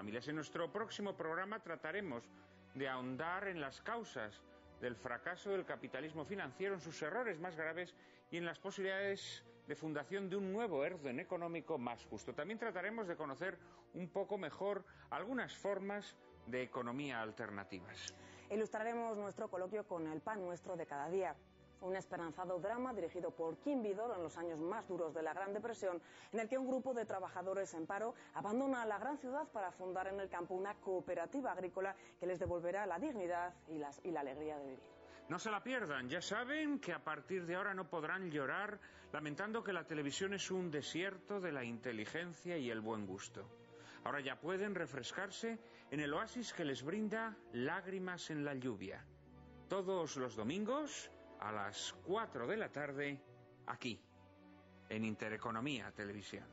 familias. En nuestro próximo programa trataremos de ahondar en las causas del fracaso del capitalismo financiero, en sus errores más graves y en las posibilidades de fundación de un nuevo orden económico más justo. También trataremos de conocer un poco mejor algunas formas de economía alternativas. Ilustraremos nuestro coloquio con el pan nuestro de cada día. Un esperanzado drama dirigido por Kim Vidor en los años más duros de la Gran Depresión, en el que un grupo de trabajadores en paro abandona la gran ciudad para fundar en el campo una cooperativa agrícola que les devolverá la dignidad y la alegría de vivir. No se la pierdan, ya saben que a partir de ahora no podrán llorar lamentando que la televisión es un desierto de la inteligencia y el buen gusto. Ahora ya pueden refrescarse en el oasis que les brinda Lágrimas en la lluvia. Todos los domingos a las 4 de la tarde, aquí, en Intereconomía Televisión.